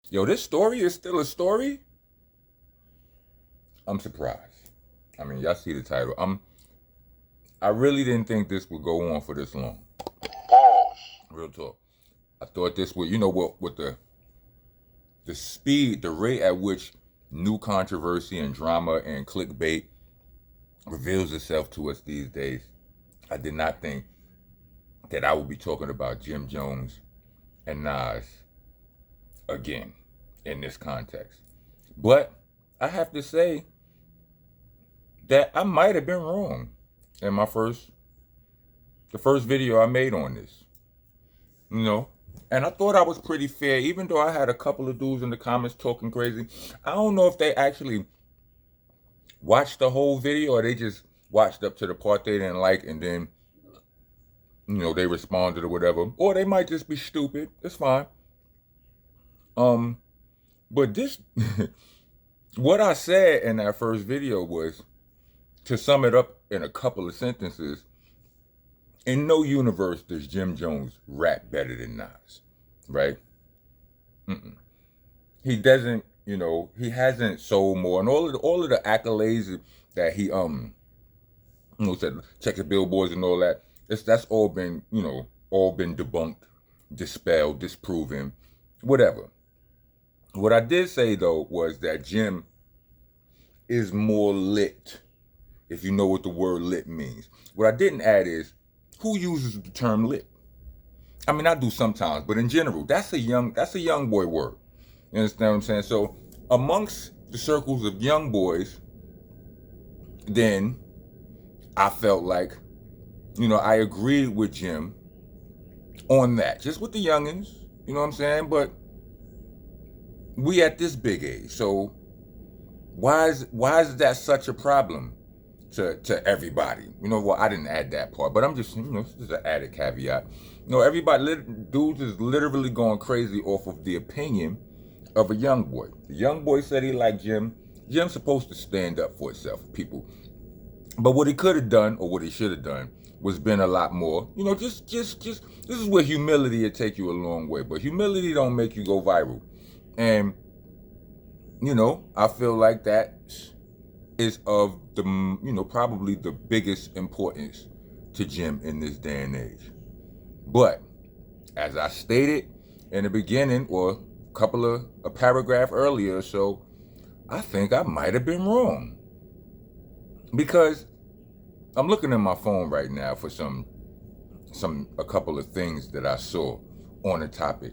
Yo, this story is still a story? I'm surprised. I mean, y'all see the title. I really didn't think this would go on for this long. Real talk. I thought this would, what, with the speed, the rate at which new controversy and drama and clickbait reveals itself to us these days. I did not think that I would be talking about Jim Jones and Nas again in this context. But I have to say that I might have been wrong in the first video I made on this. And I thought I was pretty fair, even though I had a couple of dudes in the comments talking crazy. I don't know if they actually watched the whole video or they just watched up to the part they didn't like and then, they responded or whatever. Or they might just be stupid. It's fine. But this, what I said in that first video was, to sum it up in a couple of sentences, in no universe does Jim Jones rap better than Nas, right? He doesn't, he hasn't sold more, and all of the accolades that he said, check the billboards and all that. That's all been, all been debunked, dispelled, disproven, whatever. What I did say though was that Jim is more lit, if you know what the word lit means. What I didn't add is, who uses the term lit? I mean, I do sometimes, but in general, that's a young boy word. You understand what I'm saying? So amongst the circles of young boys, then I felt like, I agreed with Jim on that, just with the youngins, you know what I'm saying? But we at this big age, so why is that such a problem to everybody? Well, I didn't add that part, but I'm just, this is an added caveat. Everybody, dudes is literally going crazy off of the opinion of a young boy. The young boy said he liked Jim. Jim's supposed to stand up for himself, people. But what he could have done, or what he should have done, was been a lot more. Just this is where humility will take you a long way. But humility don't make you go viral. And, I feel like that is of the, probably the biggest importance to Jim in this day and age. But, as I stated in the beginning, or a paragraph earlier or so, I think I might have been wrong. Because I'm looking at my phone right now for a couple of things that I saw on the topic.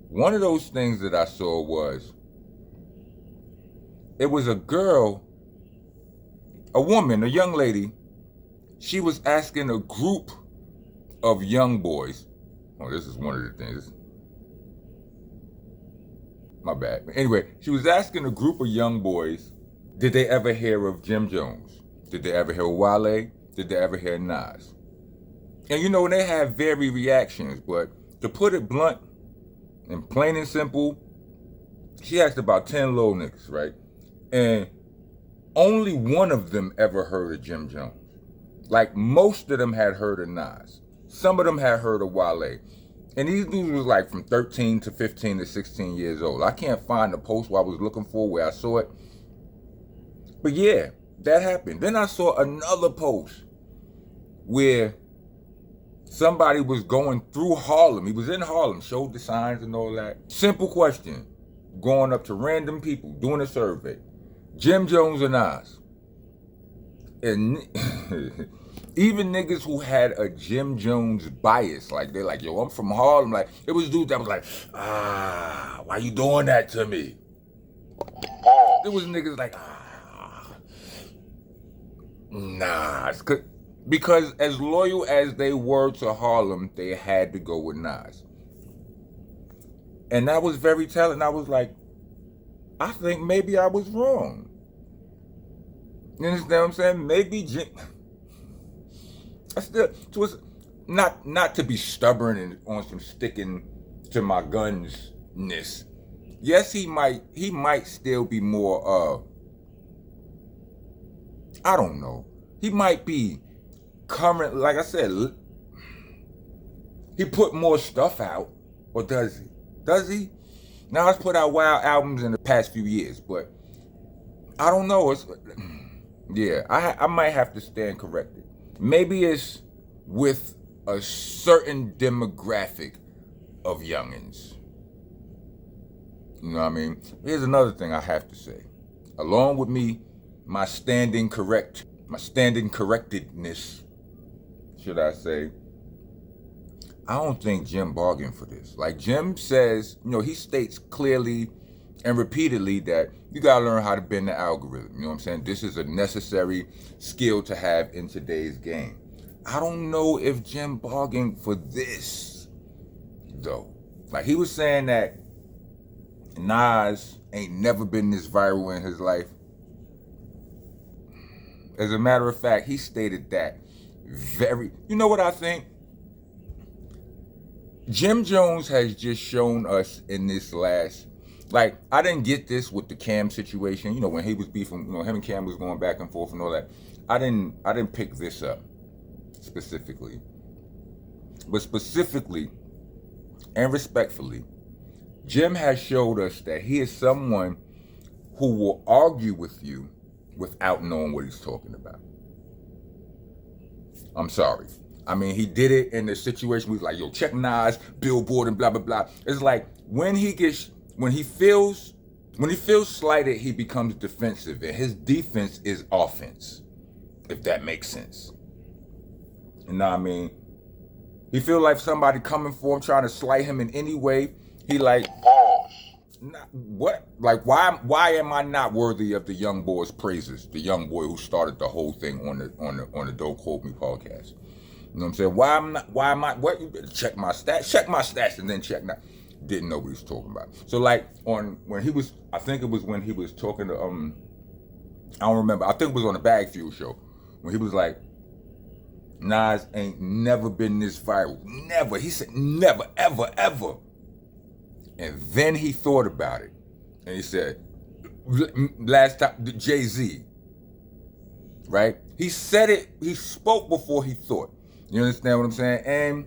One of those things that I saw was, it was a woman, a young lady. She was asking a group of young boys. Oh, this is one of the things. My bad. Anyway, she was asking a group of young boys, did they ever hear of Jim Jones? Did they ever hear Wale? Did they ever hear Nas? And they have varied reactions, but to put it blunt and plain and simple, she asked about 10 little niggas, right? And only one of them ever heard of Jim Jones. Like, most of them had heard of Nas. Some of them had heard of Wale. And these dudes was like from 13 to 15 to 16 years old. I can't find the post where I was looking for where I saw it. But yeah, that happened. Then I saw another post where somebody was going through Harlem. He was in Harlem, showed the signs and all that. Simple question. Going up to random people, doing a survey. Jim Jones or Nas? And even niggas who had a Jim Jones bias, like they're like, yo, I'm from Harlem. Like, it was dudes that was like, why you doing that to me? There was niggas like, nah. Because as loyal as they were to Harlem, they had to go with Nas. And that was very telling. I was like, I think maybe I was wrong. You understand what I'm saying? Maybe Jim... I still, not to be stubborn and on some sticking to my guns-ness. Yes, he might still be more, I don't know. He might be current, like I said, he put more stuff out, or does he? Does he? Nas put out wild albums in the past few years, but I don't know. Yeah, I might have to stand corrected. Maybe it's with a certain demographic of youngins. You know what I mean? Here's another thing I have to say. Along with me, my standing correctedness, should I say, I don't think Jim bargained for this. Like Jim says, he states clearly and repeatedly that you gotta learn how to bend the algorithm. You know what I'm saying? This is a necessary skill to have in today's game. I don't know if Jim bargained for this, though. Like he was saying that Nas ain't never been this viral in his life. As a matter of fact, he stated that you know what I think? Jim Jones has just shown us in this last, like, I didn't get this with the Cam situation, when he was beefing, him and Cam was going back and forth and all that. I didn't pick this up specifically. But specifically and respectfully, Jim has showed us that he is someone who will argue with you without knowing what he's talking about. I'm sorry. I mean, he did it in the situation where he's like, yo, check Nas, Billboard, and blah, blah, blah. It's like when he feels slighted, he becomes defensive. And his defense is offense, if that makes sense. You know what I mean? He feel like somebody coming for him, trying to slight him in any way. He like, what? Like, why am I not worthy of the young boy's praises? The young boy who started the whole thing on the Don't Quote Me podcast. You know what I'm saying? Check my stats, and then check now. Didn't know what he was talking about. So like I think it was when he was talking to I don't remember. I think it was on the Bag Fuel show when he was like, Nas ain't never been this viral. Never. He said never, ever, ever. And then he thought about it. And he said, last time, Jay-Z. Right? He said it, he spoke before he thought. You understand what I'm saying? And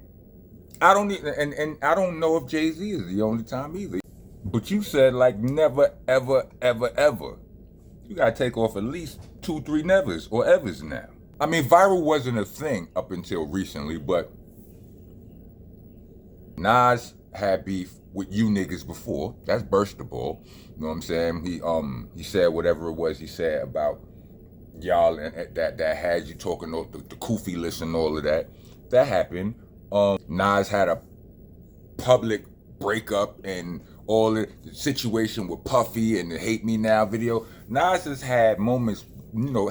I don't know if Jay-Z is the only time either. But you said like never, ever, ever, ever. You gotta take off at least 2-3 nevers or evers now. I mean, viral wasn't a thing up until recently, but Nas had beef with you niggas before. That's burst the ball. You know what I'm saying? He said whatever it was he said about y'all and that had you talking the Koofy list and all of that. That happened. Nas had a public breakup and all the situation with Puffy and the Hate Me Now video. Nas has had moments,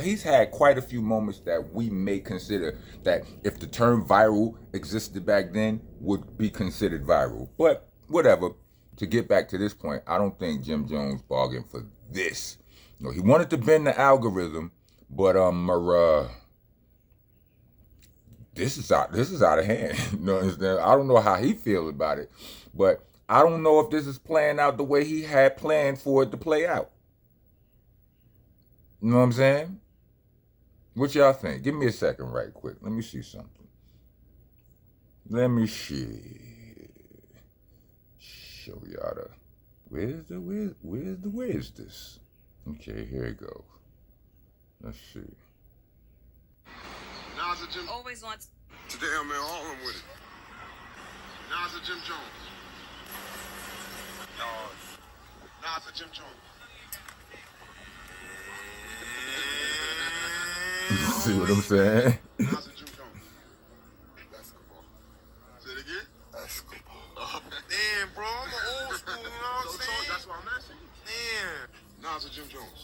he's had quite a few moments that we may consider that if the term viral existed back then would be considered viral. But whatever. To get back to this point, I don't think Jim Jones bargained for this. He wanted to bend the algorithm, but this is out of hand. I don't know how he feels about it, but I don't know if this is playing out the way he had planned for it to play out. You know what I'm saying? What y'all think? Give me a second right quick. Let me see something. Let me see. Show y'all the where's this? Okay, here it goes. Let's see. Nas or Jim always wants. Today I'm in Harlem with it. Nas or Jim Jones. Nas or Jim Jones. See what I'm saying? Nas or Jim Jones. Basketball. Say it again. Basketball. Damn, bro, I'm an old school. You know what I'm saying? That's what I'm asking you. Damn. Nas or Jim Jones.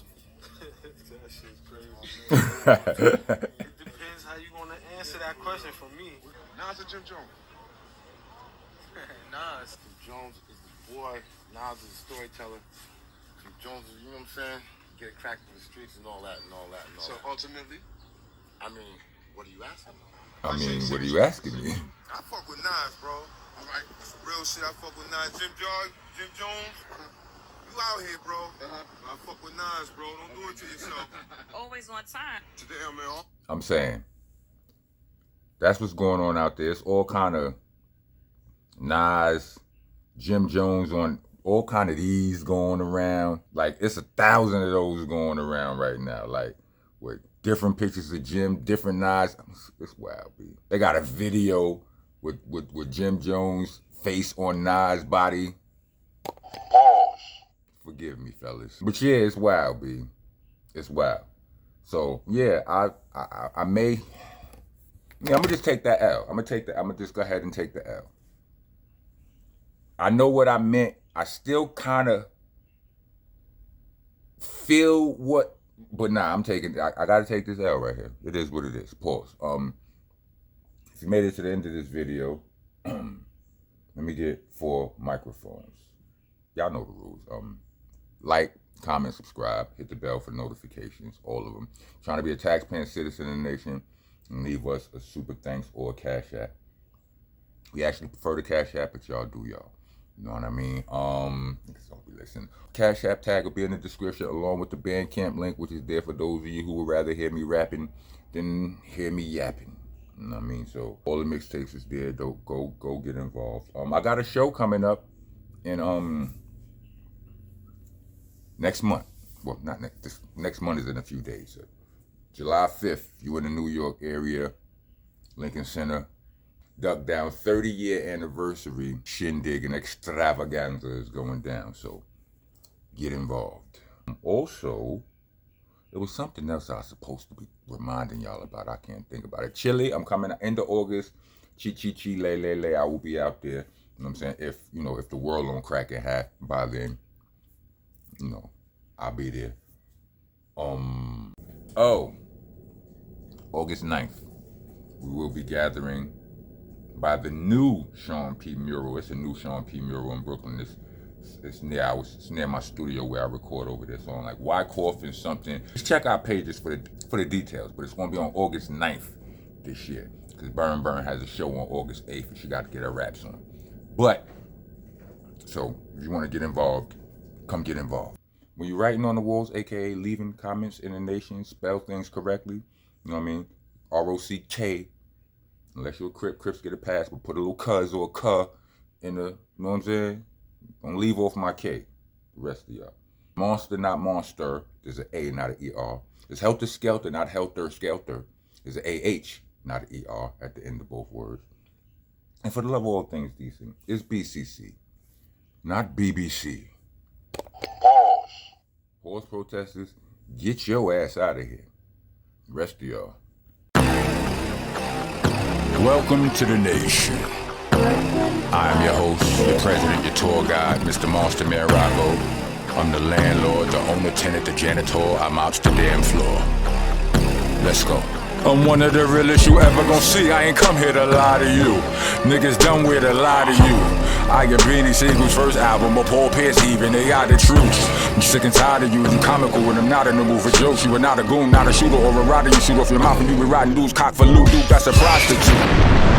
That shit's crazy. It depends how you gonna answer that question for me. Nas or Jim Jones? Nas. Jim Jones is the boy. Nas is a storyteller. Jim Jones is, you know what I'm saying? Get cracked in the streets and all that and all that and all So that. ultimately, I mean, what are you asking? I mean, what are you asking me? I fuck with Nas, bro. Like, real shit, I fuck with Nas. Jim Jones, you out here, bro. I fuck with Nas, bro. Don't do it to yourself. Always on time. Today I'm in. I'm saying, that's what's going on out there. It's all kind of Nas, Jim Jones on all kind of these going around. Like, it's 1,000 of those going around right now. Like, with different pictures of Jim, different Nas. It's wild, B. They got a video with Jim Jones' face on Nas' body. Pause. Forgive me, fellas. But yeah, it's wild, B. It's wild. So yeah, I may. Yeah, I'm gonna just take that L. I'm gonna just go ahead and take the L. I know what I meant. I still kind of feel what, but nah, I'm taking. I gotta take this L right here. It is what it is. Pause. If you made it to the end of this video, let me get 4 microphones. Y'all know the rules. Like, comment, subscribe, hit the bell for notifications, all of them. Trying to be a taxpaying citizen in the nation, and leave us a super thanks or a cash app. We actually prefer the cash app, but y'all do y'all. You know what I mean? Niggas don't be listening. Cash app tag will be in the description along with the Bandcamp link, which is there for those of you who would rather hear me rapping than hear me yapping. You know what I mean? So all the mixtapes is there. Go get involved. I got a show coming up in next month. Well, not next month is in a few days. So July 5th, you in the New York area, Lincoln Center. Duck Down 30-year anniversary shindig and extravaganza is going down, so get involved. Also, there was something else I was supposed to be reminding y'all about. I can't think about it. Chile, I'm coming end of August. Chi chi chi le le le. I will be out there. You know what I'm saying? If the world don't crack in half by then, I'll be there. August 9th, we will be gathering by the new Sean P. mural. It's a new Sean P. mural in Brooklyn. It's near my studio where I record over there. So on like Wyckoff and something. Just check our pages for the details. But it's gonna be on August 9th this year. Because Burn has a show on August 8th and she got to get her raps on. But, so if you want to get involved, come get involved. When you're writing on the walls, aka leaving comments in the nation, spell things correctly. You know what I mean? ROCK. Unless you're a Crip, Crips get a pass, but put a little cuz or a cuh in the, you know what I'm saying? Don't leave off my K, the rest of y'all. Monster, not monster. There's an A, not an ER. There's helter skelter, not helter skelter. There's an AH, not an ER at the end of both words. And for the love of all things decent, it's BCC, not BBC. Pause. Pause protesters, get your ass out of here. The rest of y'all. Welcome to the nation. I'm your host, your president, your tour guide, Mr. Monsta Man Rocco. I'm the landlord, the owner, tenant, the janitor. I'm out to the damn floor. Let's go. I'm one of the realest you ever gon' see. I ain't come here to lie to you. Niggas done with a lie to you. I get Beanie Siegel's first album, or Paul Pierce even, they got the truth. I'm sick and tired of you comical when I'm not in the mood for jokes. You are not a goon, not a shooter or a rider. You shoot off your mouth and you be riding dudes cock for loot. Dude, that's a prostitute.